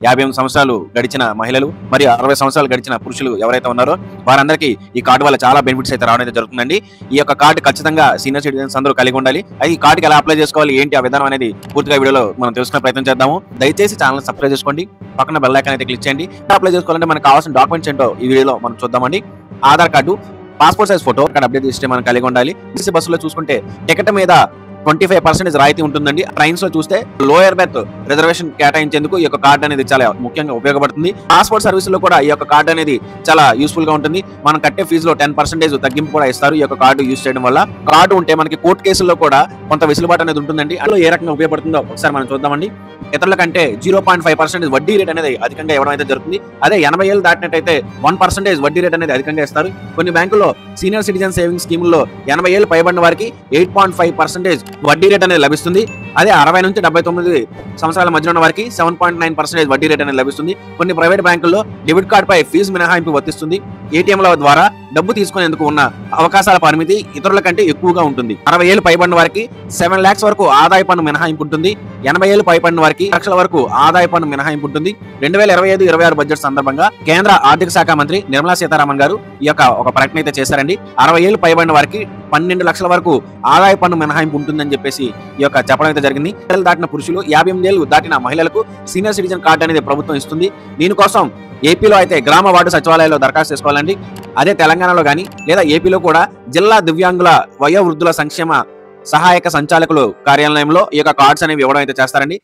58 సంవత్సరాలు గడిచిన మహిళలు మరియు 60 సంవత్సరాలు గడిచిన పురుషులు ఎవరైతే ఉన్నారో వారందరికీ ఈ కార్డు వల్ల చాలా బెనిఫిట్స్ అయితే రావడం అయితే జరుగుతుందండి. ఈ యొక్క కార్డు ఖచ్చితంగా సీనియర్ సిటిజన్స్ అందరూ కలిగి ఉండాలి. అయితే ఈ కార్డుకి ఎలా అప్లై చేసుకోవాలి, ఏంటి ఆ విధానం అనేది పూర్తిగా వీడియోలో మనం తెలుసుకునే ప్రయత్నం చేద్దాము. దయచేసి ఛానల్ సబ్స్క్రైబ్ చేసుకోండి, పక్కన బెల్ ఐకాన్ అయితే క్లిక్ చేయండి. అప్లై చేసుకోవాలంటే మనకు కావాల్సిన డాక్యుమెంట్స్ ఏంటో ఈ వీడియోలో మనం చూద్దామండి. Aadhaar card, passport size photo, అక్కడ అప్డేట్ చేస్తే మనం కలిగి ఉండాలి. బస్సులో చూసుకుంటే టికెట్ మీద 25% రాయితీ ఉంటుందండి. ట్రైన్స్ లో చూస్తే లోయర్ బెర్త్ రిజర్వేషన్ కేటాయించేందుకు ఈ యొక్క కార్డు అనేది చాలా ముఖ్యంగా ఉపయోగపడుతుంది. పాస్పోర్ట్ సర్వీస్ లో కూడా ఈ యొక్క కార్డు అనేది చాలా యూస్ఫుల్ గా ఉంటుంది. మనం కట్టే ఫీజులో 10% తగ్గింపు కూడా ఇస్తారు ఈ యొక్క కార్డు యూస్ చేయడం వల్ల. కార్డు ఉంటే మనకి కోర్టు కేసుల్లో కూడా కొంత వెసులుబాటు అనేది ఉంటుందండి. అందులో ఏ రకంగా ఉపయోగపడుతుందో ఒకసారి మనం చూద్దామండి. ఇతరుల కంటే 0.5% వడ్డీ రేట్ అనేది అధికంగా ఇవ్వడం అయితే జరుగుతుంది. అదే 80 ఏళ్ళు దాటినట్టయితే 1% వడ్డీ రేట్ అనేది అధికంగా ఇస్తారు. కొన్ని బ్యాంకుల్లో సీనియర్ సిటిజన్ సేవింగ్ స్కీముల్లో 80 ఏళ్ళు పైబడిన వారికి 8.5% వడ్డీ రేట్ అనేది లభిస్తుంది. అదే 60 నుంచి 79 సంవత్సరాల మధ్య ఉన్న వారికి 7.9% వడ్డీ రేట్ అనేది లభిస్తుంది. కొన్ని ప్రైవేట్ బ్యాంకుల్లో డెబిట్ కార్డ్ పై ఫీజు మినహాయింపు వర్తిస్తుంది. ఏటీఎంల ద్వారా డబ్బు తీసుకునేందుకు ఉన్న అవకాశాల పరిమితి ఇతరుల కంటే ఎక్కువగా ఉంటుంది. 60 ఏళ్ళు పైబడిన వారికి 7 lakhs వరకు ఆదాయ పన్ను మినహాయింపు ఉంటుంది. 80 ఏళ్ళు పైబడిన వారికి లక్షల వరకు ఆదాయ పన్ను మినహాయింపు ఉంటుంది. 2025-26 బడ్జెట్ సందర్భంగా కేంద్ర ఆర్థిక శాఖ మంత్రి నిర్మలా సీతారామన్ గారు ఈ యొక్క ఒక ప్రకటన అయితే చేశారండి. 60 ఏళ్ళు పైబడిన వారికి 12 లక్షల వరకు ఆదాయ పన్ను మినహాయింపు ఉంటుందని చెప్పేసి ఈ యొక్క చెప్పడం అయితే జరిగింది. ఏళ్ళు దాటిన పురుషులు, 58 ఏళ్ళు దాటిన మహిళలకు సీనియర్ సిటిజన్ కార్డు అనేది ప్రభుత్వం ఇస్తుంది. దీనికోసం ఏపీలో అయితే గ్రామ వార్డు సచివాలయాల్లో దరఖాస్తు చేసుకోవాలండి. అదే తెలంగాణలో కానీ లేదా ఏపీలో కూడా జిల్లా దివ్యాంగుల వయోవృద్ధుల సంక్షేమ సహాయక సంచాలకులు కార్యాలయంలో ఈ యొక్క కార్డ్స్ అనేవి ఇవ్వడం అయితే చేస్తారండి.